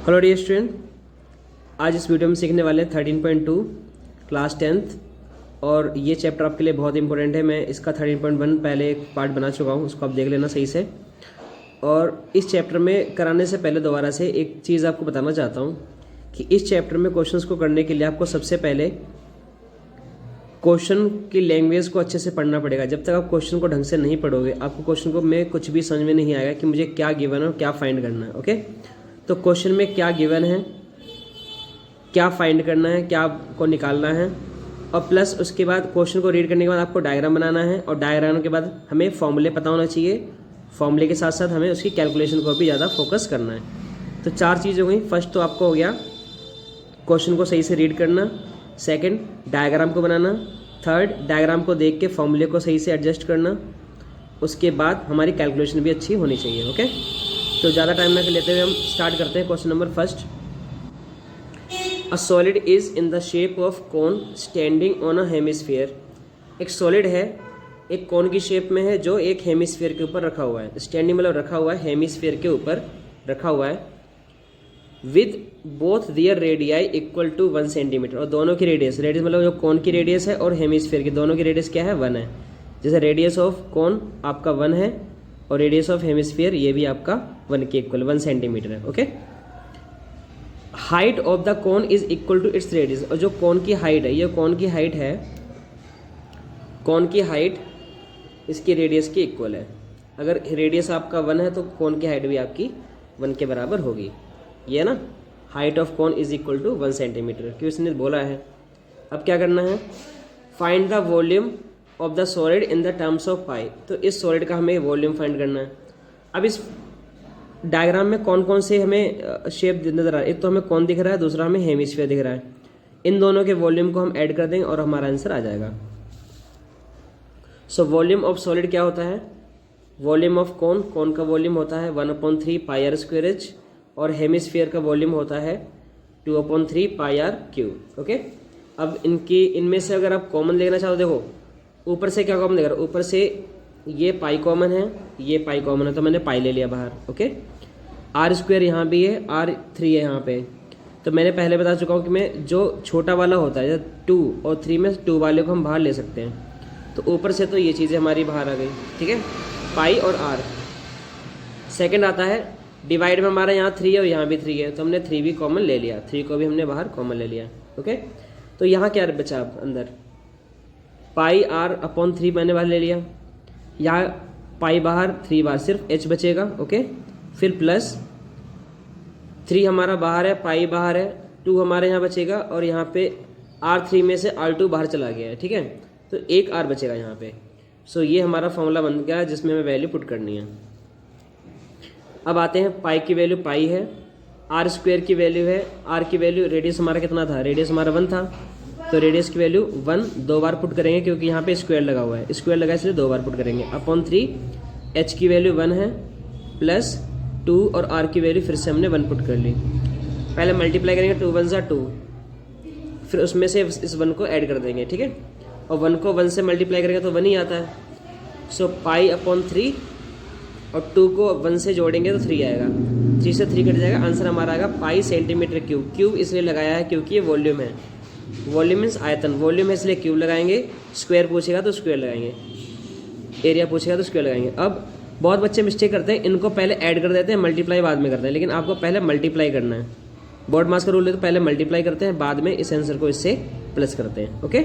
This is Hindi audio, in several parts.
हेलो डियर स्टूडेंट, आज इस वीडियो में सीखने वाले हैं 13.2 क्लास 10th और ये चैप्टर आपके लिए बहुत इंपॉर्टेंट है। मैं इसका 13.1 पहले एक पार्ट बना चुका हूँ, उसको आप देख लेना सही से। और इस चैप्टर में कराने से पहले दोबारा से एक चीज़ आपको बताना चाहता हूँ कि इस चैप्टर में क्वेश्चंस को करने के लिए आपको सबसे पहले क्वेश्चन की लैंग्वेज को अच्छे से पढ़ना पड़ेगा। जब तक आप क्वेश्चन को ढंग से नहीं पढ़ोगे, आपको क्वेश्चन को में कुछ भी समझ में नहीं आएगा कि मुझे क्या गिवन है और क्या फाइंड करना है। ओके, तो क्वेश्चन में क्या गिवन है, क्या फाइंड करना है, क्या आपको निकालना है, और प्लस उसके बाद क्वेश्चन को रीड करने के बाद आपको डायग्राम बनाना है, और डायग्राम के बाद हमें फॉर्मूले पता होना चाहिए। फॉर्मूले के साथ साथ हमें उसकी कैलकुलेशन को भी ज़्यादा फोकस करना है। तो चार चीज़ हो गई। फर्स्ट तो आपको हो गया क्वेश्चन को सही से रीड करना, सेकंड डायग्राम को बनाना, थर्ड डायग्राम को देख के फॉर्मूले को सही से एडजस्ट करना, उसके बाद हमारी कैलकुलेशन भी अच्छी होनी चाहिए। ओके, तो ज़्यादा टाइम ना लेते हुए हम स्टार्ट करते हैं। Question number first, a solid is in the shape of cone standing on a hemisphere. एक सॉलिड है, एक कोन की शेप में है जो एक हेमिस्फीयर के ऊपर रखा हुआ है। स्टैंडिंग मतलब रखा हुआ है, हेमिस्फीयर के ऊपर रखा हुआ है। With both their radii equal to 1 centimetre, और दोनों की रेडियस मतलब जो कोन की रेडियस है और हेमिस्फीयर की दोनों की रेडियस क्या है, 1 है। जैसे रेडियस ऑफ कोन आपका 1 है और रेडियस ऑफ हेमिस्फीयर ये भी आपका 1 के इक्वल 1 सेंटीमीटर है। Okay, height of the cone is equal to its radius, और जो कोन की हाइट है, ये कोन की हाइट है, कोन की हाइट इसकी रेडियस के इक्वल है। अगर रेडियस आपका 1 है तो कोन की हाइट भी आपकी 1 के बराबर होगी। ये ना, height of cone is equal to 1 centimetre, क्यों इसने बोला है। अब क्या करना है, find the volume of the solid in the terms of pi. तो इस सॉलिड का हमें वॉल्यूम फाइंड करना है। अब इस डायग्राम में कौन कौन से हमें शेप नजर आ रहा है, एक तो हमें कौन दिख रहा है, दूसरा हमें हेमिस्फीयर दिख रहा है। इन दोनों के वॉल्यूम को हम ऐड कर देंगे और हमारा आंसर आ जाएगा। सो वॉल्यूम ऑफ सॉलिड क्या होता है, वॉल्यूम ऑफ कोन, कोन का वॉल्यूम होता है 1/3 पाई आर स्क्वायर एच, और हेमिस्फीयर का वॉल्यूम होता है 2/3 पाई आर क्यूब। ओके, अब इनमें से अगर आप कॉमन लेना चाहो, देखो ऊपर से क्या कॉमन लेगा, ऊपर से ये पाई कॉमन है, ये पाई कॉमन है, तो मैंने पाई ले लिया बाहर। ओके, आर स्क्वायर यहाँ भी है, R3 है यहाँ पे। तो मैंने पहले बता चुका हूँ कि मैं जो छोटा वाला होता है 2 और 3 में 2 वाले को हम बाहर ले सकते हैं। तो ऊपर से तो ये चीज़ें हमारी बाहर आ गई, ठीक है, पाई और आर। सेकंड आता है डिवाइड में, हमारा यहाँ 3 है और यहाँ भी 3 है, तो हमने 3 भी कॉमन ले लिया, 3 को भी हमने बाहर कॉमन ले लिया। ओके, तो यहाँ क्या बचा अब अंदर, पाई R/3 मैंने बाहर ले लिया, यहाँ पाई बाहर, 3 बाहर, सिर्फ h बचेगा। ओके, फिर प्लस 3 हमारा बाहर है, पाई बाहर है, 2 हमारे यहाँ बचेगा, और यहाँ पे R3 में से R2 बाहर चला गया है, ठीक है, तो एक R बचेगा यहाँ पे। सो ये हमारा फॉर्मूला बन गया जिसमें हमें वैल्यू पुट करनी है। अब आते हैं, पाई की वैल्यू पाई है, आर स्क्वायर की वैल्यू है, आर की वैल्यू, रेडियस हमारा कितना था, रेडियस हमारा 1 था, तो रेडियस की वैल्यू 1 2 बार पुट करेंगे क्योंकि यहाँ पे स्क्वायर लगा हुआ है, स्क्वायर लगा इसलिए 2 बार पुट करेंगे, /3। एच की वैल्यू 1 है, प्लस 2, और आर की वैल्यू फिर से हमने 1 पुट कर ली। पहले मल्टीप्लाई करेंगे, 2 1 2, फिर उसमें से इस 1 को ऐड कर देंगे, ठीक है, और 1 को 1 से मल्टीप्लाई करेंगे तो 1 ही आता है। सो पाई/3, और 2 को 1 से जोड़ेंगे तो 3 आएगा, 3 से 3 कट जाएगा, आंसर हमारा आएगा पाई सेंटीमीटर क्यूब। क्यूब इसलिए लगाया है क्योंकि ये वॉल्यूम है, वॉल्यूम मीन्स आयतन, वॉल्यूम है इसलिए क्यूब लगाएंगे। स्क्वायर पूछेगा तो स्क्वायर लगाएंगे, एरिया पूछेगा तो स्क्वायर लगाएंगे। अब बहुत बच्चे मिस्टेक करते हैं, इनको पहले ऐड कर देते हैं, मल्टीप्लाई बाद में करते हैं, लेकिन आपको पहले मल्टीप्लाई करना है। बोर्ड मास का रूल है तो पहले मल्टीप्लाई करते हैं, बाद में इस आंसर को इससे प्लस करते हैं। ओके,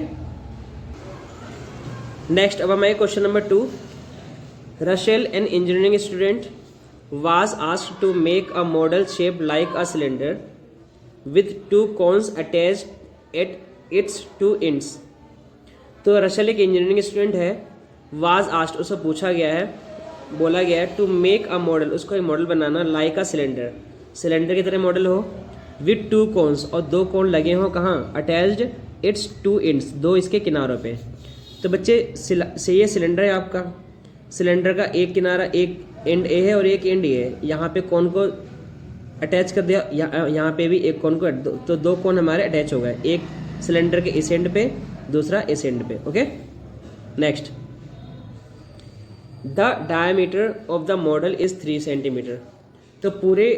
नेक्स्ट अब हमारे question number 2, Russell, an engineering student, was asked to make a model shaped like a cylinder with 2 cones attached at its 2 ends. तो रशल एक इंजीनियरिंग स्टूडेंट है, was asked उससे पूछा गया है, बोला गया है, to make a model उसको एक model banana, like a cylinder cylinder की तरह मॉडल हो, with 2 cones और 2 कोन लगे हों, कहाँ, attached its 2 ends 2 इसके किनारों पे। तो बच्चे ये सिलेंडर है आपका, सिलेंडर का एक किनारा, एक एंड ए है और एक एंड ए है, यहाँ पे कोन को अटैच कर दिया, यहाँ पे भी एक कोन को, तो 2 कोन हमारे अटैच हो गए, एक सिलेंडर के इस एंड पे, दूसरा इस एंड पे। Okay, next, the diameter of the model is 3 centimetre. तो पूरे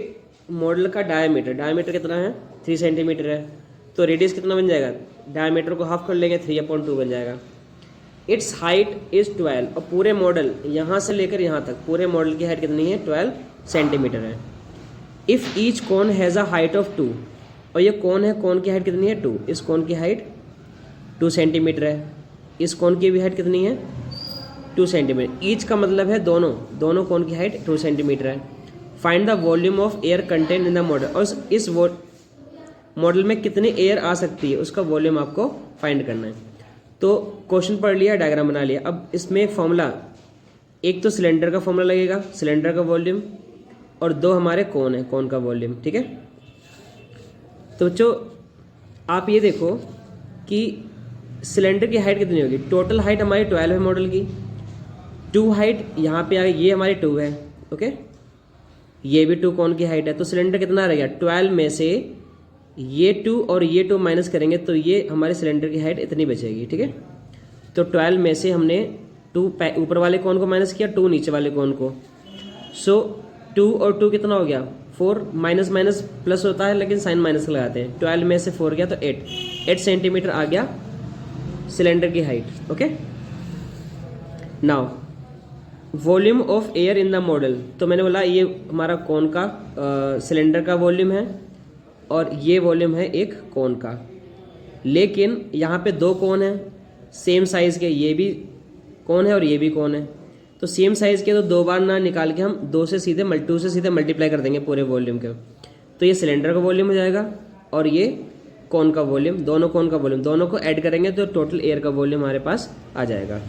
मॉडल का डायमीटर कितना है 3 सेंटीमीटर है, तो रेडियस कितना बन जाएगा, डायमीटर को हाफ कर लेंगे 3/2 बन जाएगा। इट्स हाइट इज़ 12, और पूरे मॉडल यहाँ से लेकर यहाँ तक पूरे मॉडल की हाइट कितनी है 12 सेंटीमीटर है। If each cone has a height of 2, और ये कोन है, कोन की हाइट कितनी है 2, इस कोन की हाइट 2 सेंटीमीटर है, इस कोन की भी हाइट कितनी है 2 सेंटीमीटर। ईच का मतलब है दोनों कोन की हाइट 2 सेंटीमीटर है। Find the volume of air content in the model, और इस मॉडल में कितनी एयर आ सकती है उसका वॉल्यूम आपको फाइंड करना है। तो क्वेश्चन पढ़ लिया, डायग्राम बना लिया। अब इसमें फॉर्मूला, एक तो सिलेंडर का फॉर्मूला लगेगा, सिलेंडर का वॉल्यूम, और 2 हमारे कोन है, कोन का वॉल्यूम, ठीक है। तो बच्चों आप ये देखो कि सिलेंडर की हाइट कितनी होगी, टोटल हाइट हमारी 12 है मॉडल की, 2 हाइट यहाँ पे आ गई, ये हमारी 2 है, ओके, ये भी 2 कोन की हाइट है, तो सिलेंडर कितना रहेगा 12 में से ये 2 और ये 2 माइनस करेंगे तो ये हमारे सिलेंडर की हाइट इतनी बचेगी, ठीक है। तो 12 में से हमने 2 ऊपर वाले कोन को माइनस किया, 2 नीचे वाले कोन को, सो 2 और 2 कितना हो गया 4, माइनस माइनस प्लस होता है लेकिन साइन माइनस लगाते हैं, 12 में से 4 गया तो 8 सेंटीमीटर आ गया सिलेंडर की height, okay. Now volume of air in the model, तो मैंने बोला ये हमारा कोन का सिलेंडर का वॉल्यूम है और ये वॉल्यूम है एक कोन का, लेकिन यहाँ पे 2 कोन है सेम साइज़ के, ये भी कोन है और ये भी कोन है, तो सेम साइज़ के तो 2 बार ना निकाल के हम 2 से सीधे मल्टीप्लाई कर देंगे पूरे वॉल्यूम के, तो ये सिलेंडर का वॉल्यूम हो जाएगा और ये कोन का वॉल्यूम, दोनों कोन का वॉल्यूम, दोनों को ऐड करेंगे तो टोटल एयर का वॉल्यूम हमारे पास आ जाएगा।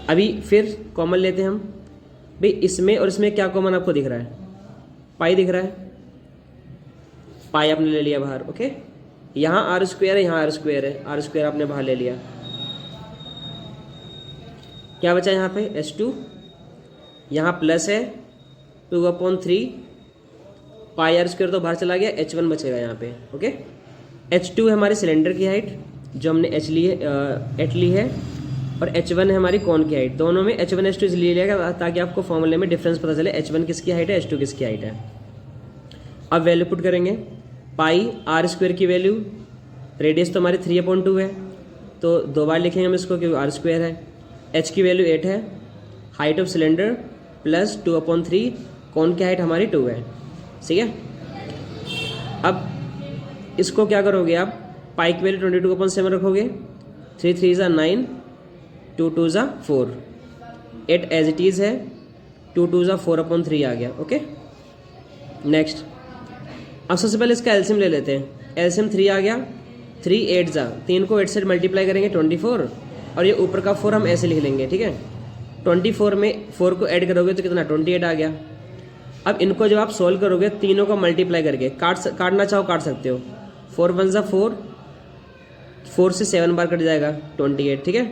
अभी फिर कॉमन लेते हैं हम, भाई इसमें और इसमें क्या कॉमन आपको दिख रहा है, पाई दिख रहा है, पाई आपने ले लिया बाहर, ओके। यहाँ आर स्क्वायर है, यहाँ आर स्क्वायर है, आर स्क्वायर आपने बाहर ले लिया, क्या बचा यहाँ पे H2, यहाँ प्लस है 2/3 पाई आर स्क्वायर तो बाहर चला गया, H1 बचेगा यहाँ पे, ओके। H2 है हमारी सिलेंडर की हाइट जो हमने H ली है, और H1 है हमारी कोन की हाइट, दोनों में H1 H2 इसलिए लिया ताकि आपको फॉर्मूले में डिफरेंस पता चले, H1 किसकी हाइट है H2 किसकी हाइट है। अब वैल्यू पुट करेंगे, पाई आर स्क्वायर की वैल्यू, रेडियस तो हमारी 3/2 है तो 2 बार लिखेंगे हम इसको क्योंकि आर स्क्वायर है, H की वैल्यू 8 है, हाइट ऑफ सिलेंडर प्लस 2/3, कोन की हाइट हमारी 2 है, ठीक है। अब इसको क्या करोगे आप, पाई की वैल्यू 22/7 रखोगे, 3 3 ज़ा 9, 2 2 ज़ा 4, 8 एज इट इज़ है, 2 2 ज़ा 4/3 आ गया, ओके। नेक्स्ट अब सबसे पहले इसका एलसीएम ले लेते हैं, एलसीएम 3 आ गया, 3 8 ज़ा 3 को 8 से मल्टीप्लाई करेंगे 24, और ये ऊपर का 4 हम ऐसे लिख लेंगे, ठीक है। 24 में 4 को ऐड करोगे तो कितना 28 आ गया। अब इनको जब आप सोल्व करोगे तीनों को मल्टीप्लाई करके, काटना चाहो काट सकते हो, 4 1 ज़ा 4, 4 से 7 बार कट जाएगा 28, ठीक है,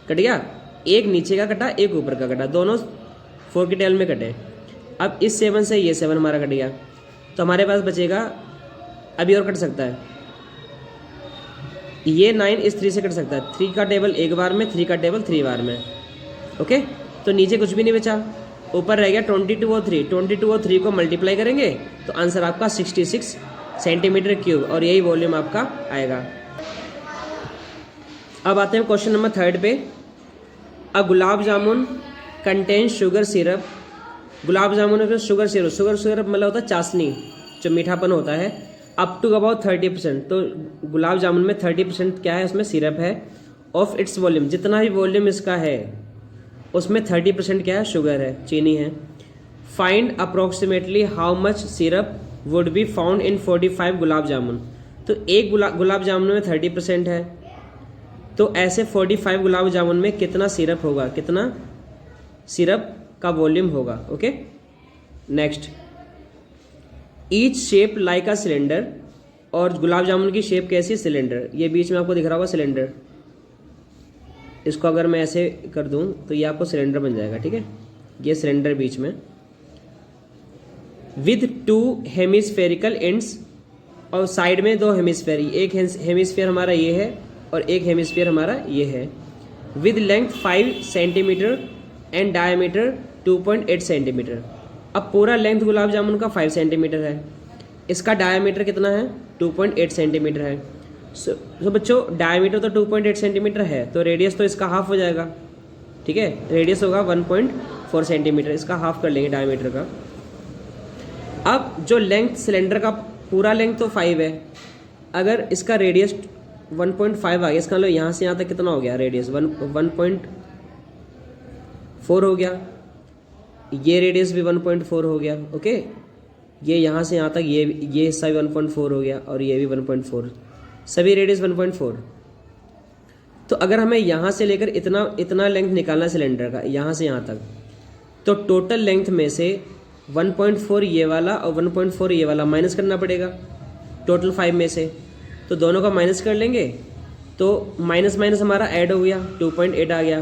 कट गया, एक नीचे का कटा एक ऊपर का कटा, दोनों 4 की टेल में कटे। अब इस 7 से ये 7 हमारा कट गया, तो हमारे पास बचेगा, अभी और कट सकता है, ये 9 इस 3 से कट सकता है, 3 का टेबल एक बार में, 3 का टेबल 3 बार में, ओके। तो नीचे कुछ भी नहीं बचा, ऊपर रह गया 22 और 3, 22 और 3 को मल्टीप्लाई करेंगे तो आंसर आपका 66 सेंटीमीटर क्यूब, और यही वॉल्यूम आपका आएगा। अब आते हैं क्वेश्चन नंबर 3 पे। अ gulab jamun contain sugar syrup, gulab jamun में शुगर सिरप मतलब होता है चाशनी, जो मीठापन होता है, अप टू अबाउट 30%, तो गुलाब जामुन में 30% क्या है, उसमें सिरप है, ऑफ इट्स वॉल्यूम, जितना भी वॉल्यूम इसका है उसमें 30% क्या है, शुगर है, चीनी है। Find approximately how much syrup would be found in 45 gulab jamun, तो एक गुलाब जामुन में 30% है, तो ऐसे 45 गुलाब जामुन में कितना सिरप होगा, कितना सिरप का वॉल्यूम होगा, okay. Next, each shape like a cylinder, और गुलाब जामुन की शेप कैसी, सिलेंडर, ये बीच में आपको दिख रहा होगा सिलेंडर, इसको अगर मैं ऐसे कर दूं तो ये आपको सिलेंडर बन जाएगा, ठीक है, ये सिलेंडर बीच में, विद 2 हेमिस्फेरिकल एंड्स, और साइड में 2 हेमिस्फेयर, एक हेमिस्फेयर हमारा ये है और एक हेमिस्फेयर हमारा ये है, with length 5 centimetre and diameter 2.8 centimetre, अब पूरा लेंथ गुलाब जामुन का 5 सेंटीमीटर है, इसका डायमीटर कितना है 2.8 सेंटीमीटर है। सो बच्चों डायमीटर तो 2.8 सेंटीमीटर है, तो रेडियस तो इसका हाफ हो जाएगा, ठीक है, रेडियस होगा 1.4 सेंटीमीटर, इसका हाफ कर लेंगे डायमीटर का। अब जो लेंथ सिलेंडर का पूरा लेंथ तो 5 है, अगर इसका रेडियस 1.5 आ गया, इसका मतलब यहाँ से यहाँ तक कितना हो गया रेडियस 1.4 हो गया, ये रेडियस भी 1.4 हो गया, ओके, ये यहाँ से यहाँ तक ये हिस्सा भी 1.4 हो गया और ये भी 1.4, सभी रेडियस 1.4। तो अगर हमें यहाँ से लेकर इतना लेंथ निकालना सिलेंडर का यहाँ से यहाँ तक, तो टोटल लेंथ में से 1.4 ये वाला और 1.4 ये वाला माइनस करना पड़ेगा टोटल 5 में से, तो दोनों का माइनस कर लेंगे, तो माइनस माइनस हमारा ऐड हो गया 2.8 आ गया,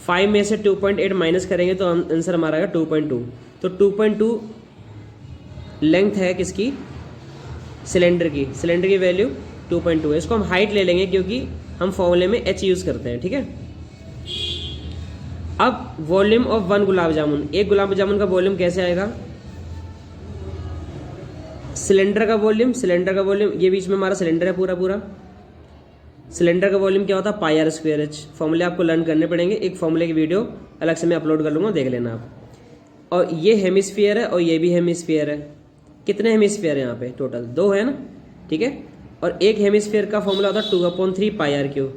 5 में से 2.8 माइनस करेंगे तो आंसर हमारा आएगा 2.2। तो 2.2 लेंथ है किसकी, सिलेंडर की वैल्यू 2.2 है। इसको हम हाइट ले लेंगे क्योंकि हम फॉर्मूले में h यूज़ करते हैं, ठीक है। अब वॉल्यूम ऑफ 1 गुलाब जामुन, एक गुलाब जामुन का वॉल्यूम कैसे आएगा, सिलेंडर का वॉल्यूम, ये बीच में हमारा सिलेंडर है पूरा, सिलेंडर का वॉल्यूम क्या होता है पाई आर स्क्वायर एच। फॉर्मूले आपको लर्न करने पड़ेंगे, एक फॉर्मूले की वीडियो अलग से मैं अपलोड कर लूँगा, देख लेना आप। और ये हेमिस्फीयर है और ये भी हेमिस्फीयर है, कितने हेमिस्फीयर है यहाँ पे टोटल 2 है ना, ठीक है। और एक हेमिस्फीयर का फॉर्मूला होता है 2/3 पाई आर क्यू,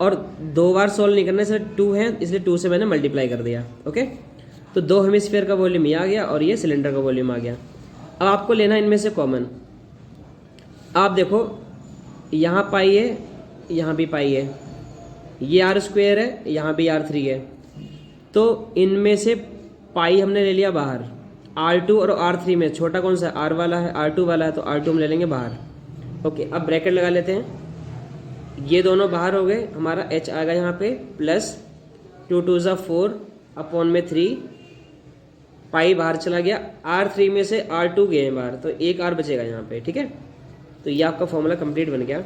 और 2 बार सॉल्व नहीं करना, इसलिए 2 है इसलिए 2 से मैंने मल्टीप्लाई कर दिया, ओके। तो 2 हेमिस्फीयर का वॉल्यूम ये आ गया और ये सिलेंडर का वॉल्यूम आ गया। अब आपको लेना इनमें से कॉमन, आप देखो यहाँ पाई है, यहाँ भी पाई है, ये आर स्क्वायर है, यहाँ भी R3 है, तो इनमें से पाई हमने ले लिया बाहर, R2 और R3 में छोटा कौन सा R वाला है, R2 वाला है, तो R2 हम ले लेंगे बाहर, ओके। अब ब्रैकेट लगा लेते हैं, ये दोनों बाहर हो गए, हमारा h आएगा यहाँ पे प्लस 2 2 4 अपॉन में 3, पाई बाहर चला गया, R3 में से R2 गए हैं बाहर, तो एक R बचेगा यहाँ पे, ठीक है। तो ये आपका फॉर्मूला कंप्लीट बन गया।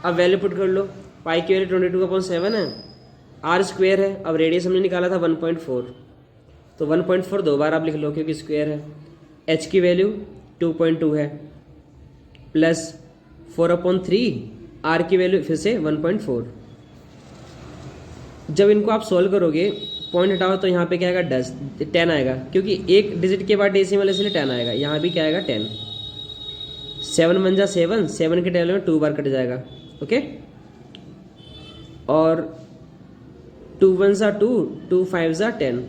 अब वैल्यू पुट कर लो, पाई की वैल्यू 22/7 है, R स्क्वायर है, अब रेडियस हमने निकाला था 1.4, तो 1.4 2 बार आप लिख लो क्योंकि स्क्वायर है, h की वैल्यू 2.2 है, प्लस 4/3, R की वैल्यू फिर से 1.4। जब इनको आप सॉल्व करोगे, पॉइंट हटाओ तो यहाँ पे क्या आएगा 10 आएगा, क्योंकि एक डिजिट के बाद डेसिमल है इसलिए 10 आएगा, यहाँ भी क्या आएगा 10, 7 1 जा 7, 7 के टेबल में 2 बार कट जाएगा, ओके। और 2 1 जा 2, 2 5 जा 10,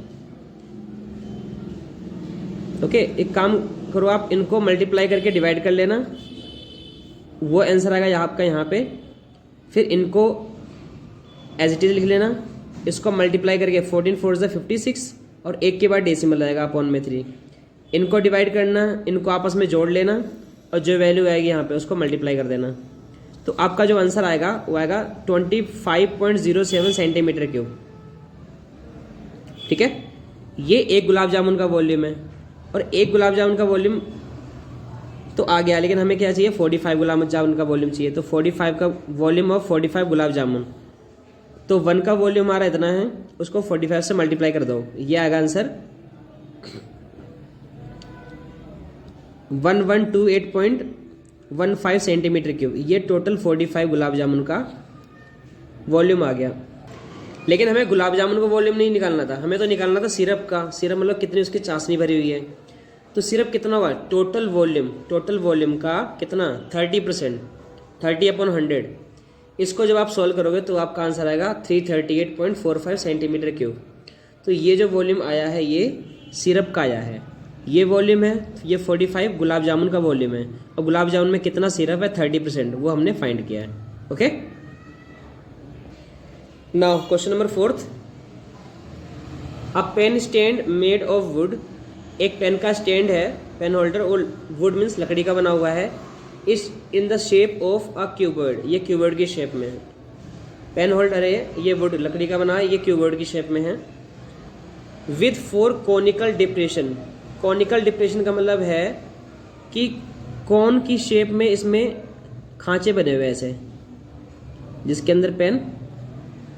ओके। एक काम करो आप इनको मल्टीप्लाई करके डिवाइड कर लेना, वो आंसर आएगा आपका यहाँ पे, फिर इनको एज इट इज लिख लेना, इसको मल्टीप्लाई करके 14 4 जा 56 और एक के बाद डेसिमल आएगा अपॉन में 3, इनको डिवाइड करना, इनको आपस में जोड़ लेना और जो वैल्यू आएगी यहाँ पे उसको मल्टीप्लाई कर देना, तो आपका जो आंसर आएगा वो आएगा 25.07 सेंटीमीटर क्यूब, ठीक है। ये एक गुलाब जामुन का वॉल्यूम है, और एक गुलाब जामुन का वॉल्यूम तो आ गया, लेकिन हमें क्या चाहिए 45 गुलाब जामुन का वॉल्यूम चाहिए, तो 45 का वॉल्यूम ऑफ 45 गुलाब जामुन, तो 1 का वॉल्यूम हमारा इतना है, उसको 45 से मल्टीप्लाई कर दो, ये आएगा आंसर 1128.15 सेंटीमीटर क्यूब, ये टोटल 45 गुलाब जामुन का वॉल्यूम आ गया। लेकिन हमें गुलाब जामुन का वॉल्यूम नहीं निकालना था, हमें तो निकालना था सिरप का, सिरप मतलब कितनी उसकी चाशनी भरी हुई है, तो सिरप कितना हुआ टोटल वॉल्यूम का कितना 30%, 30/100। इसको जब आप सॉल्व करोगे तो आपका आंसर आएगा 338.45 सेंटीमीटर क्यूब। तो ये जो वॉल्यूम आया है ये सिरप का आया है, ये वॉल्यूम है, ये 45 गुलाब जामुन का वॉल्यूम है, और गुलाब जामुन में कितना सिरप है 30%, वो हमने फाइंड किया है, okay. Now question number 4, a pen stand made of wood, एक पेन का स्टैंड है, पेन होल्डर, और वुड मीन्स लकड़ी का बना हुआ है, is in the shape of a cupboard, ये क्यूबर्ड की शेप में है, पेन होल्डर है ये, वुड लकड़ी का बना है, ये क्यूबर्ड की शेप में है, with 4 conical depression. Conical depression का मतलब है कि कौन की शेप में इसमें खांचे बने हुए ऐसे, जिसके अंदर पेन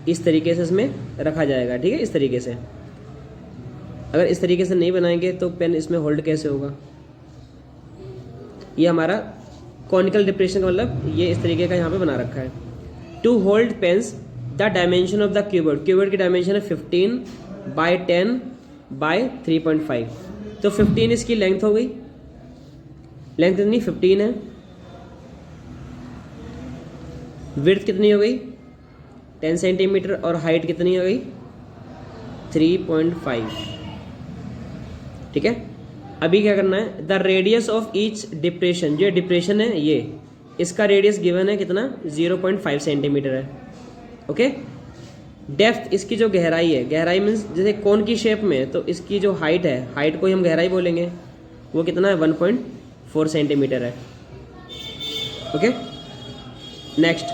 इस तरीके से इसमें रखा जाएगा, ठीक है, इस तरीके से। अगर इस तरीके से नहीं बनाएंगे तो पेन इसमें होल्ड कैसे होगा। ये हमारा कॉनिकल डिप्रेशन का मतलब ये इस तरीके का यहाँ पे बना रखा है। To hold pens the dimension of the cupboard, cupboard की डायमेंशन है 15/10/3.5, तो 15 इसकी लेंथ हो गई, लेंथ कितनी 15 है, विड्थ कितनी हो गई 10 सेंटीमीटर और हाइट कितनी हो गई 3.5। ठीक है, अभी क्या करना है, the radius of each depression, जो डिप्रेशन है ये, इसका रेडियस गिवन है कितना 0.5 सेंटीमीटर है। ओके, डेप्थ इसकी जो गहराई है, गहराई मीन्स जैसे कोन की शेप में, तो इसकी जो हाइट है, हाइट को ही हम गहराई बोलेंगे, वो कितना है 1.4 सेंटीमीटर है। Okay, next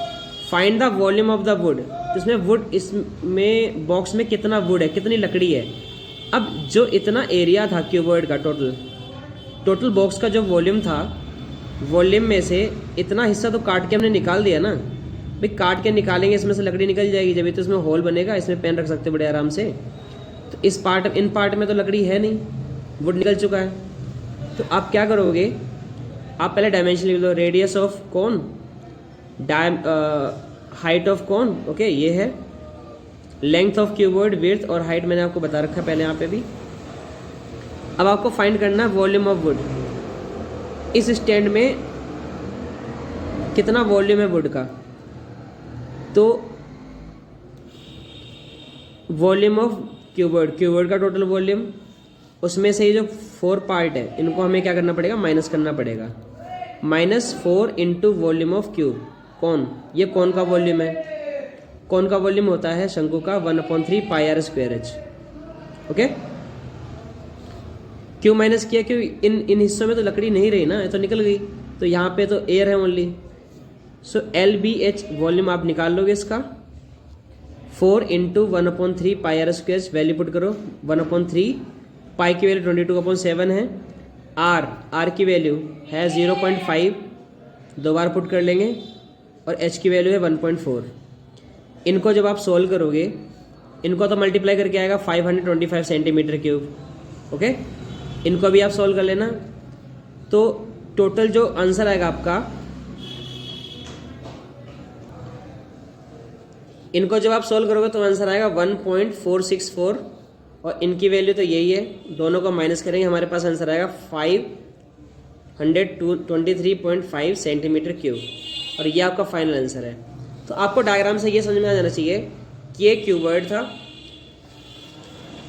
find the volume of the wood, इसमें वुड, इसमें बॉक्स में कितना वुड है, कितनी लकड़ी है। अब जो इतना एरिया था क्यूबर्ड का, टोटल बॉक्स का जो वॉल्यूम था, वॉल्यूम में से इतना हिस्सा तो काट के हमने निकाल दिया ना भाई, काट के निकालेंगे इसमें से लकड़ी निकल जाएगी, जब तो इसमें होल बनेगा, इसमें पेन रख सकते बड़े आराम से। तो इस पार्ट, इन पार्ट में तो लकड़ी है नहीं, वुड निकल चुका है। तो आप क्या करोगे, आप पहले डायमेंशन लिख लो, radius of cone, height of cone, okay ये है, लेंथ ऑफ क्यूबर्ड, विड्थ और हाइट मैंने आपको बता रखा है पहले यहाँ पे भी। अब आपको फाइंड करना है वॉल्यूम ऑफ वुड, इस स्टैंड में कितना वॉल्यूम है वुड का। तो वॉल्यूम ऑफ क्यूबर्ड, क्यूबर्ड का टोटल वॉल्यूम, उसमें से ये जो 4 पार्ट है इनको हमें क्या करना पड़ेगा, माइनस करना पड़ेगा, -4 इंटू वॉल्यूम ऑफ क्यूब, कौन, ये कौन का वॉल्यूम है, कौन का वॉल्यूम होता है शंकु का 1/3 πr²h। ओके, क्यों माइनस किया, क्यों इन हिस्सों में तो लकड़ी नहीं रही ना, ये तो निकल गई, तो यहाँ पे तो एयर है ओनली। सो LBH वॉल्यूम आप निकाल लोगे इसका, 4 इंटू 1/3 πr², वैल्यू पुट करो 1/3, पाई की वैल्यू 22/7 है, आर की वैल्यू है 0.5, 2 बार पुट कर लेंगे, और H की वैल्यू है 1.4। इनको जब आप सोल्व करोगे, इनको तो मल्टीप्लाई करके आएगा 525 सेंटीमीटर क्यूब। ओके, इनको भी आप सोल्व कर लेना, तो टोटल जो आंसर आएगा आपका, इनको जब आप सोल्व करोगे तो आंसर आएगा 1.464, और इनकी वैल्यू तो यही है, दोनों को माइनस करेंगे, हमारे पास आंसर आएगा 523.5 सेंटीमीटर क्यूब, और ये आपका फाइनल आंसर है। तो आपको डायग्राम से ये समझ में आ जाना चाहिए कि ये क्यूबर्ड था,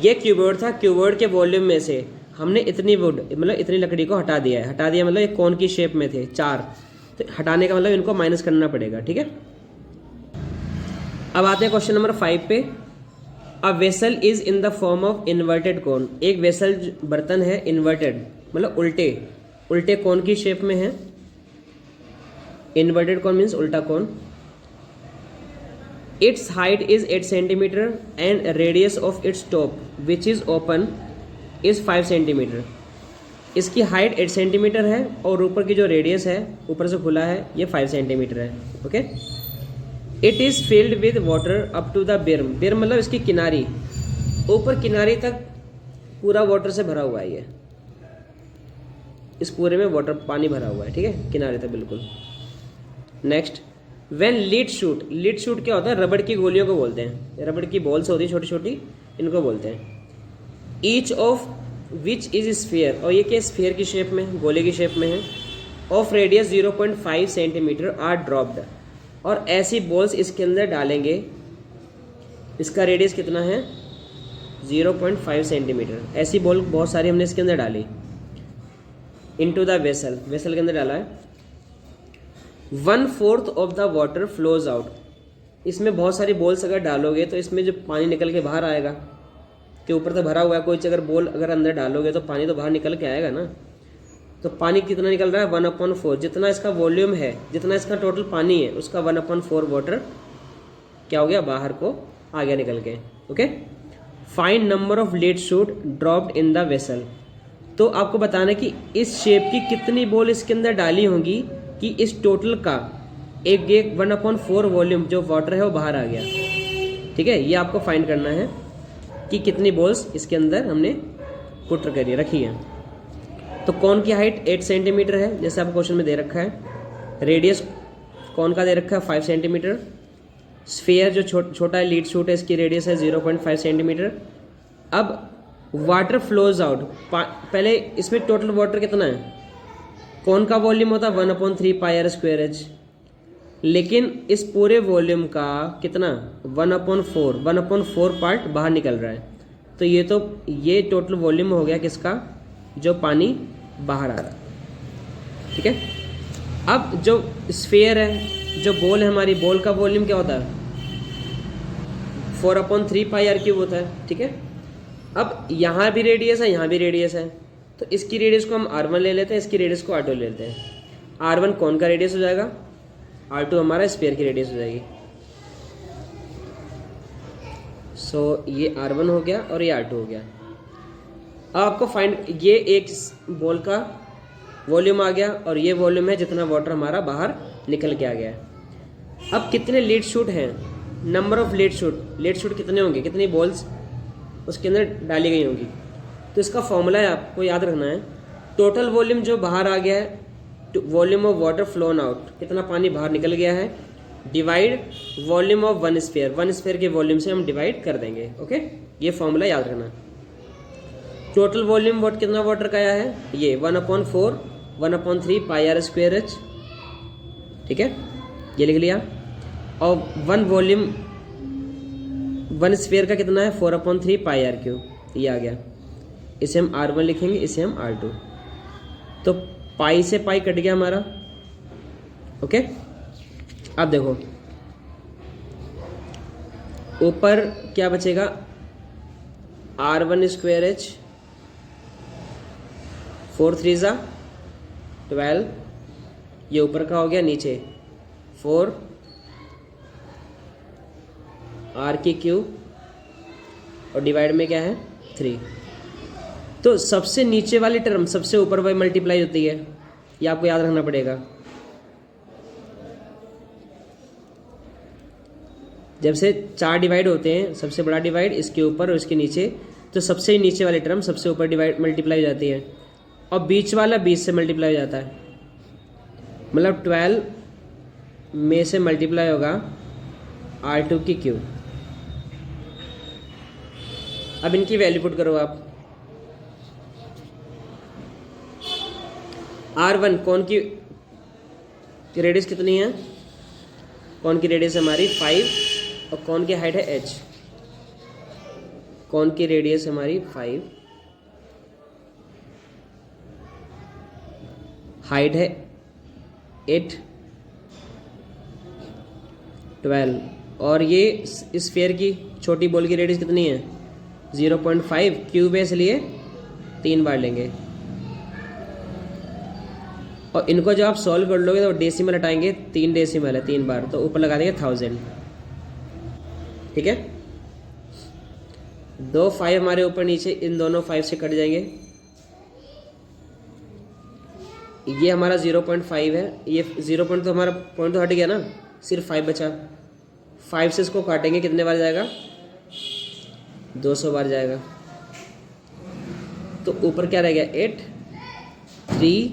ये क्यूबर्ड था, क्यूबर्ड के वॉल्यूम में से हमने इतनी वुड, मतलब इतनी लकड़ी को हटा दिया है, हटा दिया मतलब ये कोन की शेप में थे 4, तो हटाने का मतलब इनको माइनस करना पड़ेगा। ठीक है, अब आते हैं क्वेश्चन नंबर 5 पे। A vessel is in the form of inverted कोन, एक वेसल बर्तन है इन्वर्टेड, मतलब उल्टे कोन की शेप में है, इन्वर्टेड कोन मीन्स उल्टा cone. Its height is 8 centimetre and radius of its top which is open is 5 centimetre. इसकी हाइट 8 सेंटीमीटर है और ऊपर की जो रेडियस है, ऊपर से खुला है, ये 5 सेंटीमीटर है। Okay, it is filled with water up to the brim, brim मतलब इसकी किनारी, ऊपर किनारी तक पूरा वाटर से भरा हुआ है, ये इस पूरे में वाटर, पानी भरा हुआ है। ठीक है, किनारे तक बिल्कुल। Next, when lead shoot, lead shoot क्या होता है, रबड़ की गोलियों को बोलते हैं, रबड़ की बॉल्स होती है छोटी छोटी, इनको बोलते हैं। Each of which is sphere, और ये क्या स्फीयर की शेप में, गोले की शेप में है, of radius 0.5 centimetre are dropped, और ऐसी बॉल्स इसके अंदर डालेंगे, इसका रेडियस कितना है 0.5 सेंटीमीटर, ऐसी बॉल बहुत सारी हमने इसके अंदर डाली, इनटू द वेसल, वेसल के अंदर डाला है। 1/4 of the water flows out, इसमें बहुत सारी बॉल्स अगर डालोगे तो इसमें जो पानी निकल के बाहर आएगा, के ऊपर तो भरा हुआ है, कोई अगर बॉल अगर अंदर डालोगे तो पानी तो बाहर निकल के आएगा ना। तो पानी कितना निकल रहा है 1/4, जितना इसका वॉल्यूम है, जितना इसका टोटल पानी है, उसका 1/4 वाटर क्या हो गया, बाहर को आ गया निकल के। Okay, find number of lead shoot dropped in the vessel, तो आपको बताना कि इस शेप की कितनी बॉल इसके अंदर डाली होंगी कि इस टोटल का एक 1/4 वॉल्यूम जो वाटर है वो बाहर आ गया। ठीक है, ये आपको फाइंड करना है कि कितनी बॉल्स इसके अंदर हमने पुट करिए, रखिए। तो कौन की हाइट 8 सेंटीमीटर है जैसे आपको क्वेश्चन में दे रखा है। रेडियस कौन का दे रखा है 5 सेंटीमीटर। स्फीयर जो छोटा है लीड शूट है इसकी रेडियस है 0.5 सेंटीमीटर। अब वाटर फ्लोज आउट, पहले इसमें टोटल वाटर कितना है, कौन का वॉल्यूम होता है 1/3 पाई आर स्क्वायर एच, लेकिन इस पूरे वॉल्यूम का कितना 1/4 पार्ट बाहर निकल रहा है। तो ये टोटल वॉल्यूम हो गया किसका, जो पानी बाहर आ रहा है। ठीक है। अब जो स्फीयर है, जो बॉल है हमारी, बॉल का वॉल्यूम क्या होता है 4/3 पाई आर क्यूब होता है। ठीक है। अब यहाँ भी रेडियस है, यहाँ भी रेडियस है, तो इसकी रेडियस को हम R1 ले लेते हैं, इसकी रेडियस को R2 ले लेते हैं। R1 कौन का रेडियस हो जाएगा, R2 हमारा स्फीयर की रेडियस हो जाएगी। सो ये R1 हो गया और ये R2 हो गया। अब आपको फाइंड, ये एक बॉल का वॉल्यूम आ गया और ये वॉल्यूम है जितना वाटर हमारा बाहर निकल के आ गया है। अब कितने लीड शूट हैं, नंबर ऑफ लीड शूट कितने होंगे, कितनी बॉल्स उसके अंदर डाली गई होंगी। तो इसका फॉर्मूला है, आपको याद रखना है, टोटल वॉल्यूम जो बाहर आ गया है, volume of water phloem out, कितना पानी बाहर निकल गया है, divide volume of one sphere के वॉल्यूम से हम डिवाइड कर देंगे। ओके, ये फॉर्मूला याद रखना। टोटल वॉल्यूम कितना वाटर का आया है, ये 1/3 पाई आर स्क्वायर एच। ठीक है, ये लिख लिया। और वन स्फीयर का कितना है 4/3 पाई आर क्यूब, ये आ गया। इसे हम R1 लिखेंगे, इसे हम R2। तो पाई से पाई कट गया हमारा। ओके, अब देखो ऊपर क्या बचेगा, R1 स्क्वायर एच, 4 3 ज़ा 12, ये ऊपर का हो गया, नीचे 4 R की क्यूब और डिवाइड में क्या है 3। तो सबसे नीचे वाली टर्म सबसे ऊपर वाली मल्टीप्लाई होती है, ये आपको याद रखना पड़ेगा। जब से 4 डिवाइड होते हैं, सबसे बड़ा डिवाइड इसके ऊपर और इसके नीचे, तो सबसे नीचे वाली टर्म सबसे ऊपर डिवाइड मल्टीप्लाई हो जाती है और बीच वाला 20 से मल्टीप्लाई हो जाता है। मतलब 12 में से मल्टीप्लाई होगा R2 की क्यूब। अब इनकी वैल्यू पुट करो आप। R1 कौन की रेडियस कितनी है, कौन की रेडियस हमारी 5 और कौन की हाइट है h, कौन की रेडियस हमारी 5, हाइट है 8 12, और ये स्फीयर की छोटी बॉल की रेडियस कितनी है 0.5, क्यूब है इसलिए 3 बार लेंगे। और इनको जब आप सॉल्व कर लोगे तो डेसिमल हटाएंगे, 3 डेसिमल है 3 बार, तो ऊपर लगा देंगे 1000। ठीक है, 2 5 हमारे ऊपर नीचे, इन दोनों 5 से कट जाएंगे। ये हमारा 0.5 है, ये 0 पॉइंट तो हमारा पॉइंट तो हट गया ना, सिर्फ 5 बचा। 5 से इसको काटेंगे, कितने बार जाएगा 200 बार जाएगा। तो ऊपर क्या रह गया 8 3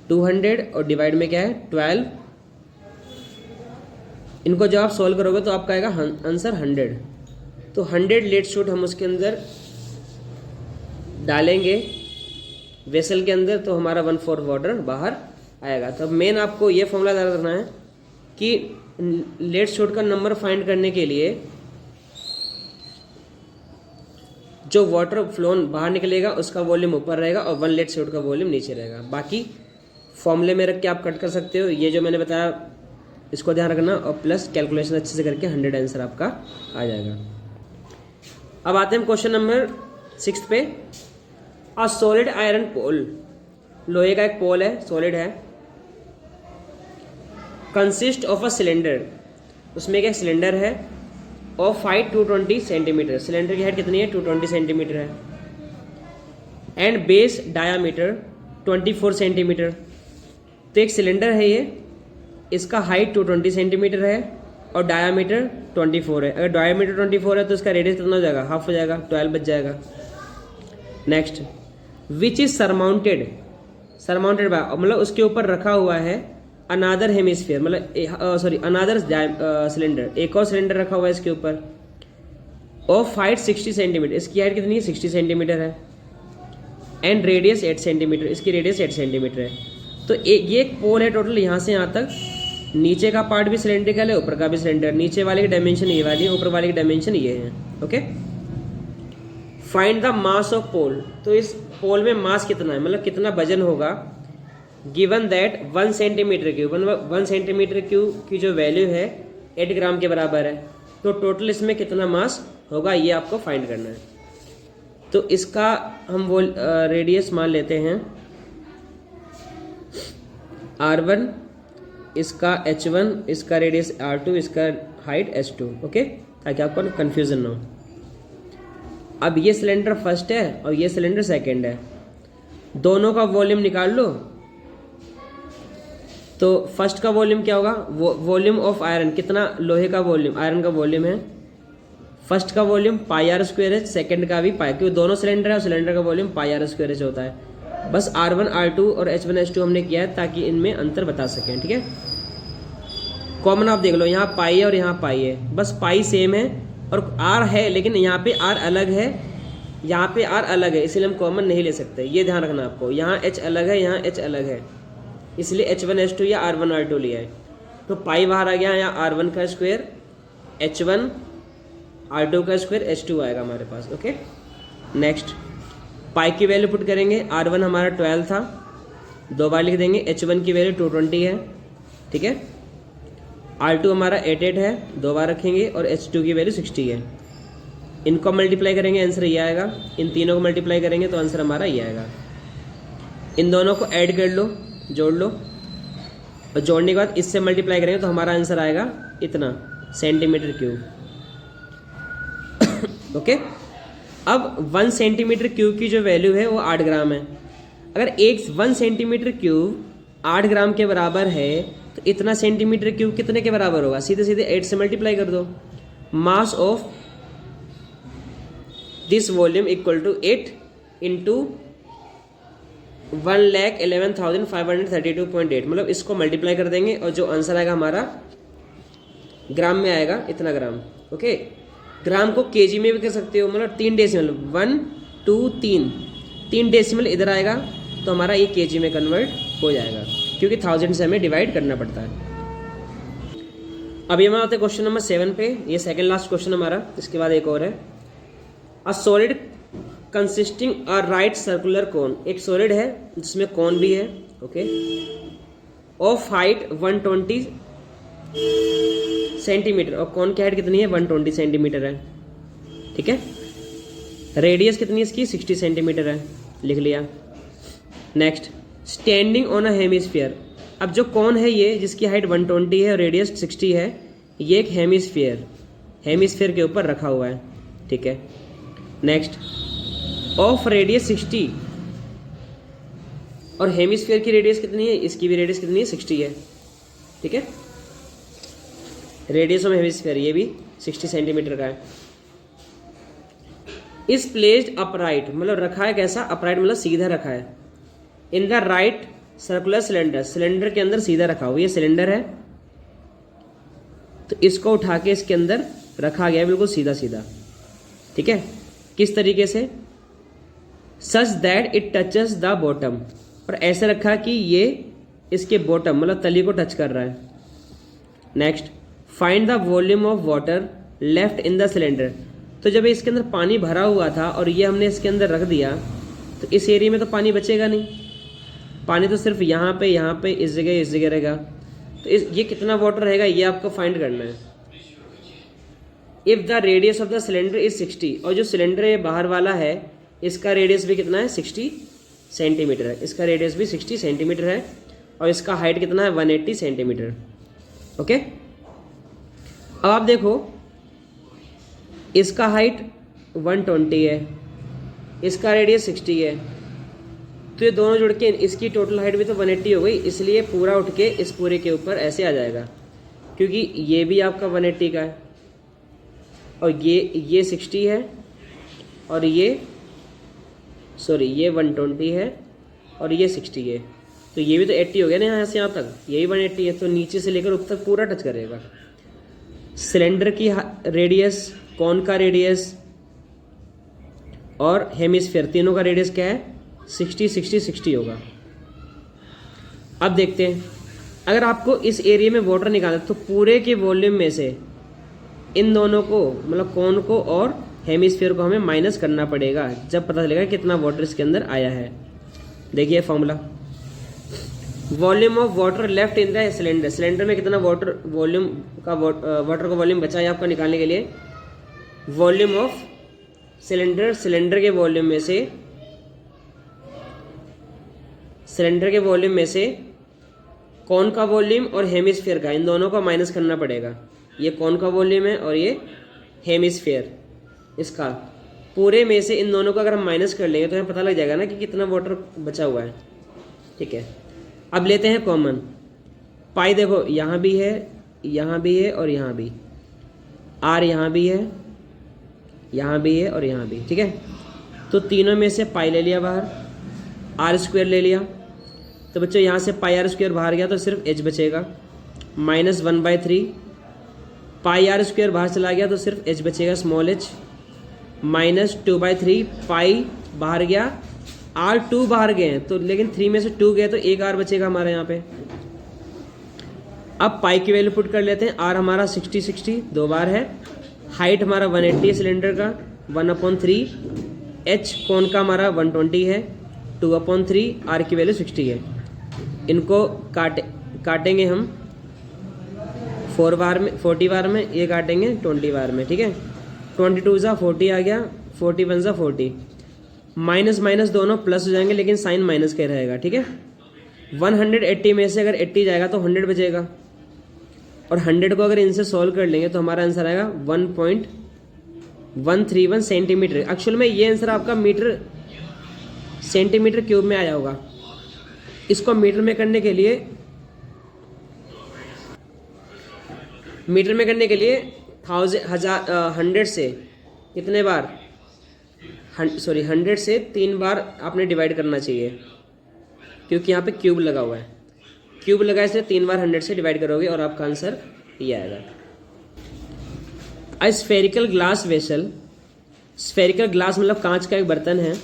200 और डिवाइड में क्या है 12। इनको जब आप सॉल्व करोगे तो आपका आएगा आंसर 100। तो 100 लीड शूट हम उसके अंदर डालेंगे वेसल के अंदर, तो हमारा 1/4 वाटर बाहर आएगा। तो अब मेन आपको ये फॉर्मूला याद रखना है कि लीड शूट का नंबर फाइंड करने के लिए जो वाटर फ्लोन बाहर निकलेगा उसका वॉल्यूम ऊपर रहेगा और 1 लीड शूट का वॉल्यूम नीचे रहेगा। बाकी फॉर्मूले में रख के आप कट कर सकते हो, ये जो मैंने बताया इसको ध्यान रखना, और प्लस कैलकुलेशन अच्छे से करके 100 आंसर आपका आ जाएगा। अब आते हैं क्वेश्चन नंबर 6 पे। अ सॉलिड आयरन पोल, लोहे का एक पोल है, सॉलिड है, कंसिस्ट ऑफ अ सिलेंडर, उसमें एक सिलेंडर है, ऑफ हाइट 220 सेंटीमीटर, सिलेंडर की हाइट कितनी है 220 सेंटीमीटर है, एंड बेस डायामीटर 24 सेंटीमीटर। तो एक सिलेंडर है ये, इसका हाइट 220 सेंटीमीटर है और डायामीटर 24 है। अगर डायामीटर 24 है तो इसका रेडियस कितना हो जाएगा, हाफ हो जाएगा, 12 बच जाएगा। Next, which is surmounted, surmounted bye मतलब उसके ऊपर रखा हुआ है अनादर हेमिस्फीयर, मतलब सॉरी अनादर सिलेंडर, एक और सिलेंडर रखा हुआ है इसके ऊपर, ऑफ हाइट 60 सेंटीमीटर, इसकी हाइट कितनी है 60 सेंटीमीटर है, एंड रेडियस 8 सेंटीमीटर, इसकी रेडियस 8 सेंटीमीटर है। तो ये एक पोल है टोटल यहाँ से यहाँ तक, नीचे का पार्ट भी सिलेंड्रिकल है, ऊपर का भी सिलेंडर, नीचे वाले की डायमेंशन ये वाली है, ऊपर वाले की डायमेंशन ये है। Okay, find the mass of pole, तो इस पोल में मास कितना है, मतलब कितना वजन होगा, given that 1 centimetre cube, 1 centimetre cube की जो वैल्यू है 8 ग्राम के बराबर है, तो टोटल इसमें कितना मास होगा ये आपको फाइंड करना है। तो इसका हम वो रेडियस मान लेते हैं R1, इसका H1, इसका रेडियस R2, इसका हाइट H2। ओके, ताकि आपको कंफ्यूजन ना हो। अब ये सिलेंडर फर्स्ट है और ये सिलेंडर सेकंड है, दोनों का वॉल्यूम निकाल लो। तो फर्स्ट का वॉल्यूम क्या होगा, वॉल्यूम ऑफ आयरन, कितना लोहे का वॉल्यूम, आयरन का वॉल्यूम है, फर्स्ट का वॉल्यूम πr², है सेकंड का भी पाई, क्योंकि दोनों सिलेंडर है और सिलेंडर का वॉल्यूम πr² होता है। बस R1 R2 और H1 H2 हमने किया है ताकि इनमें अंतर बता सकें। ठीक है, कॉमन आप देख लो, यहाँ पाई है और यहाँ पाई है, बस पाई सेम है और R है, लेकिन यहाँ पे R अलग है, यहाँ पे R अलग है, इसलिए हम कॉमन नहीं ले सकते, ये ध्यान रखना आपको। यहाँ H अलग है, यहाँ H अलग है, इसलिए H1 H2 या R1 R2 लिया है। तो पाई बाहर आ गया, यहाँ R1 का स्क्वायर, H1 R2 का स्क्वायर, H2 आएगा हमारे पास। ओके, नेक्स्ट पाई की वैल्यू पुट करेंगे, R1 हमारा 12 था, 2 बार लिख देंगे, H1 की वैल्यू 220 है। ठीक है, R2 हमारा 88 है, 2 बार रखेंगे, और H2 की वैल्यू 60 है। इनको मल्टीप्लाई करेंगे, आंसर ये आएगा, इन तीनों को मल्टीप्लाई करेंगे तो आंसर हमारा ये आएगा। इन दोनों को ऐड कर लो, जोड़ लो, और जोड़ने के बाद इससे मल्टीप्लाई करेंगे तो हमारा आंसर आएगा इतना सेंटीमीटर क्यूब। ओके, अब 1 सेंटीमीटर क्यूब की जो वैल्यू है वो 8 ग्राम है। अगर 1 सेंटीमीटर क्यूब 8 ग्राम के बराबर है तो इतना सेंटीमीटर क्यूब कितने के बराबर होगा, सीधे सीधे 8 से मल्टीप्लाई कर दो। Mass of this volume equal to 8 into 1,11,532.8, मतलब इसको मल्टीप्लाई कर देंगे और जो आंसर आएगा हमारा ग्राम में आएगा, इतना ग्राम। ओके, ग्राम को केजी में भी कर सकते हो, मतलब 3 डेसिमल, 1 2 3 डेसिमल इधर आएगा तो हमारा ये केजी में कन्वर्ट हो जाएगा, क्योंकि 1000 से हमें डिवाइड करना पड़ता है। अभी हम आते हैं क्वेश्चन नंबर 7 पे, ये सेकंड लास्ट क्वेश्चन हमारा, इसके बाद एक और है। A solid consisting a right circular cone, एक सॉलिड है जिसमें कोन भी है। ओके, ऑफ हाइट 120 सेंटीमीटर, और कोन की हाइट कितनी है 120 सेंटीमीटर है। ठीक है, रेडियस कितनी है इसकी 60 सेंटीमीटर है, लिख लिया। Next, standing on a hemisphere, अब जो कोन है ये जिसकी हाइट 120 है और रेडियस 60 है, ये एक हेमिस्फीयर के ऊपर रखा हुआ है। ठीक है, नेक्स्ट, ऑफ रेडियस 60, और हेमिस्फीयर की रेडियस कितनी है, इसकी भी रेडियस कितनी है 60 है। ठीक है, रेडियस ऑफ हेमिस्फीयर ये भी 60 सेंटीमीटर का है। इस प्लेस्ड अपराइट, मतलब रखा है कैसा, अपराइट मतलब सीधा रखा है, in the right circular cylinder, cylinder के अंदर सीधा रखा हुआ, ये सिलेंडर है तो इसको उठा के इसके अंदर रखा गया बिल्कुल सीधा सीधा। ठीक है, किस तरीके से, such that it touches the bottom, और ऐसे रखा कि ये इसके बॉटम मतलब तली को टच कर रहा है। Next, find the volume of water left in the cylinder, तो जब इसके अंदर पानी भरा हुआ था और ये हमने इसके अंदर रख दिया तो इस एरिया में तो पानी बचेगा नहीं, पानी तो सिर्फ यहाँ पे इस जगह रहेगा, तो ये कितना वाटर रहेगा ये आपको फाइंड करना है। If the radius of the cylinder is 60, और जो सिलेंडर है बाहर वाला है इसका रेडियस भी कितना है 60 सेंटीमीटर है, इसका रेडियस भी 60 सेंटीमीटर है, और इसका हाइट कितना है 180 सेंटीमीटर। ओके, अब आप देखो इसका हाइट 120 है, इसका रेडियस 60 है, तो ये दोनों जुड़ के इसकी टोटल हाइट भी तो 180 हो गई, इसलिए पूरा उठ के इस पूरे के ऊपर ऐसे आ जाएगा, क्योंकि ये भी आपका 180 का है और ये 60 है और ये सॉरी ये 120 है और ये 60 है, तो ये भी तो 80 हो गया ना यहाँ से यहाँ तक, ये भी 180 है, तो नीचे से लेकर ऊपर तक पूरा टच करेगा। सिलेंडर की रेडियस, कॉन का रेडियस और हेमिस्फीयर तीनों का रेडियस क्या है, 60 60 60 होगा। अब देखते हैं, अगर आपको इस एरिया में वाटर निकालना तो पूरे के वॉल्यूम में से इन दोनों को, मतलब कॉन को और हेमिस्फीयर को हमें माइनस करना पड़ेगा, जब पता चलेगा कितना वाटर इसके अंदर आया है। देखिए formula, volume of water left in the cylinder, cylinder में कितना वाटर वॉल्यूम का वाटर का वॉल्यूम बचा है आपका निकालने के लिए। वॉल्यूम ऑफ सिलेंडर, सिलेंडर के वॉल्यूम में से, सिलेंडर के वॉल्यूम में से कॉन का वॉल्यूम और हेमिस्फीयर का, इन दोनों को माइनस करना पड़ेगा। ये कॉन का वॉल्यूम है और ये हेमिस्फीयर, इसका पूरे में से इन दोनों को अगर हम माइनस कर लेंगे तो हमें पता लग जाएगा ना कि कितना वाटर बचा हुआ है। ठीक है, अब लेते हैं कॉमन। पाई देखो यहाँ भी है, यहाँ भी है और यहाँ भी, आर यहाँ भी है, यहाँ भी है और यहाँ भी। ठीक है, तो तीनों में से पाई ले लिया बाहर, आर स्क्वायर ले लिया, तो बच्चों यहाँ से पाई आर स्क्वायर बाहर गया तो सिर्फ एच बचेगा, -1/3। पाई आर स्क्वायर बाहर चला गया तो सिर्फ एच बचेगा, स्मॉल एच, -2/3। पाई बाहर गया, आर 2 बाहर गए हैं तो, लेकिन 3 में से 2 गए तो एक आर बचेगा हमारे यहाँ पे। अब पाई की वैल्यू पुट कर लेते हैं, आर हमारा 60 60 2 बार है, हाइट हमारा 180 सिलेंडर का, 1/3, एच कॉन का हमारा 120 है, 2/3, आर की वैल्यू 60 है। इनको काटेंगे हम 4 बार में, 40 बार में, ये काटेंगे 20 बार में। ठीक है, 22 सा 40 आ गया, 41 सा 40, माइनस माइनस दोनों प्लस हो जाएंगे लेकिन साइन माइनस का रहेगा। ठीक है, 180 में से अगर 80 जाएगा तो 100 बचेगा, और 100 को अगर इनसे सॉल्व कर लेंगे तो हमारा आंसर आएगा 1.131 सेंटीमीटर। एक्चुअल में ये आंसर आपका मीटर सेंटीमीटर क्यूब में आया होगा। इसको मीटर में करने के लिए, मीटर में करने के लिए 100 से कितने बार, 100 से 3 बार आपने डिवाइड करना चाहिए, क्योंकि यहाँ पे क्यूब लगा हुआ है, क्यूब लगा इसलिए 3 बार 100 से डिवाइड करोगे और आपका आंसर ये आएगा। A spherical glass vessel, spherical glass मतलब कांच का एक बर्तन है,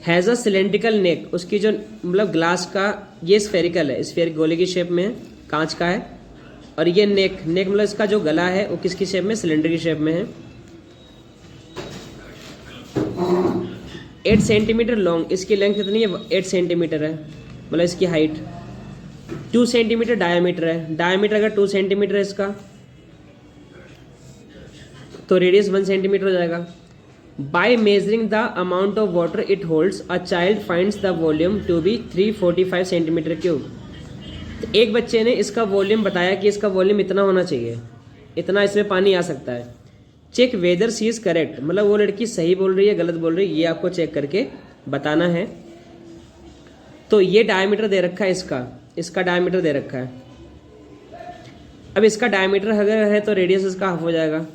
हैज़ अ सिलेंड्रिकल नेक, उसकी जो मतलब ग्लास का, ये स्फेरिकल है, स्फेयर गोले की शेप में है, कांच का है, और ये नेक, नेक मतलब इसका जो गला है वो किसकी शेप में, सिलेंडर की शेप में है। 8 सेंटीमीटर लॉन्ग, इसकी लेंथ कितनी है, 8 सेंटीमीटर है, मतलब इसकी हाइट। 2 सेंटीमीटर डायमीटर है, डायमीटर अगर 2 सेंटीमीटर है इसका तो रेडियस 1 सेंटीमीटर हो जाएगा। By measuring the amount of water it holds a child finds the volume to be 345 centimetre cube. तो एक बच्चे ने इसका वॉल्यूम बताया कि इसका वॉल्यूम इतना होना चाहिए, इतना इसमें पानी आ सकता है। Check whether she is correct, मतलब वो लड़की सही बोल रही है गलत बोल रही है, ये आपको चेक करके बताना है। तो ये डायमीटर दे रखा है, इसका डायमीटर दे रखा है। अब इसका डायमीटर अगर है तो रेडियस इसका हाफ हो जाएगा।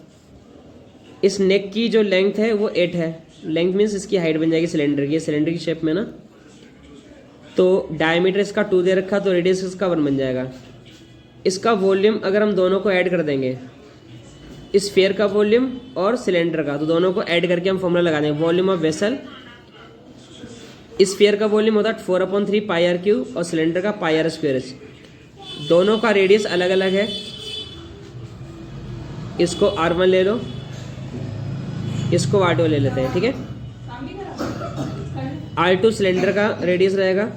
इस नेक की जो लेंथ है वो 8 है, लेंथ मीन्स इसकी हाइट बन जाएगी सिलेंडर की, सिलेंडर की शेप में ना, तो डायमीटर इसका 2 दे रखा तो रेडियस इसका 1 बन जाएगा। इसका वॉल्यूम अगर हम दोनों को ऐड कर देंगे, स्फीयर का वॉल्यूम और सिलेंडर का, तो दोनों को ऐड करके हम फॉर्मूला लगा देंगे। वॉल्यूम ऑफ वेसल, स्फीयर का वॉल्यूम होता है 4/3 पाई आर क्यूब और सिलेंडर का पाई आर स्क्वायर एच। दोनों का रेडियस अलग अलग है, इसको R1 ले लो, इसको R2 ले लेते हैं। ठीक है, R2 सिलेंडर का रेडियस रहेगा,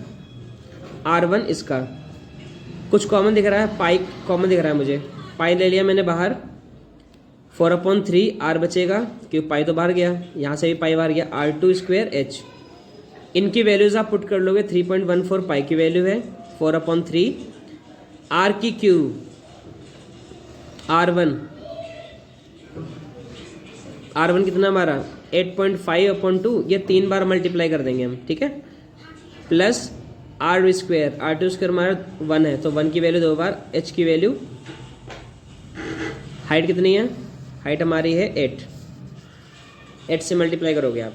R1 इसका। कुछ कॉमन दिख रहा है, पाई कॉमन दिख रहा है मुझे, पाई ले लिया मैंने बाहर, 4/3 R बचेगा क्योंकि पाई तो बाहर गया, यहाँ से भी पाई बाहर गया, R2 स्क्वायर H। इनकी वैल्यूज आप पुट कर लोगे, 3.14 पाई की वैल्यू है, 4/3 R की क्यूब, R1 कितना हमारा 8.5/2, ये 3 बार मल्टीप्लाई कर देंगे हम। ठीक है, plus R2 square, R2 square हमारा 1 है तो 1 की वैल्यू 2 बार, H की वैल्यू, हाइट कितनी है, हाइट हमारी है 8। 8 से मल्टीप्लाई करोगे आप,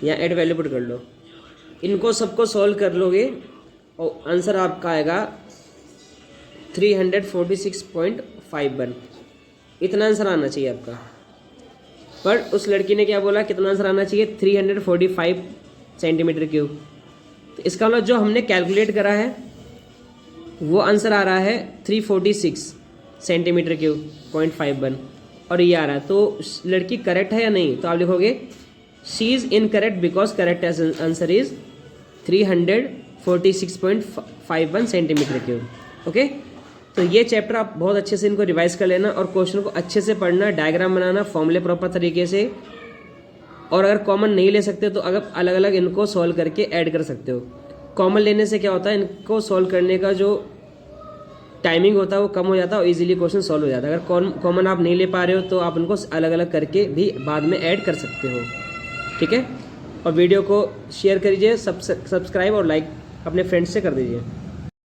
या ऐड वैल्यू पुट कर लो, इनको सबको सॉल्व कर लोगे और आंसर आपका आएगा 346.51। इतना आंसर आना चाहिए आपका। पर उस लड़की ने क्या बोला, कितना आंसर आना चाहिए, 345 सेंटीमीटर क्यूब। तो इसका मतलब जो हमने कैलकुलेट करा है वो आंसर आ रहा है 346 सेंटीमीटर क्यूब 0.51, और ये आ रहा है। तो लड़की करेक्ट है या नहीं, तो आप लिखोगे she is incorrect because correct answer is 346.51 centimetre cube. Okay, तो ये चैप्टर आप बहुत अच्छे से इनको रिवाइज कर लेना और क्वेश्चन को अच्छे से पढ़ना, डायग्राम बनाना, फॉर्मूले प्रॉपर तरीके से, और अगर कॉमन नहीं ले सकते तो अगर अलग अलग इनको सॉल्व करके ऐड कर सकते हो। कॉमन लेने से क्या होता है, इनको सॉल्व करने का जो टाइमिंग होता है वो कम हो जाता है और इजीली क्वेश्चन सॉल्व हो जाता है। अगर कॉमन आप नहीं ले पा रहे हो तो आप उनको अलग अलग करके भी बाद में ऐड कर सकते हो। ठीक है, और वीडियो को शेयर करिए, सब्सक्राइब और लाइक अपने फ्रेंड्स से कर दीजिए।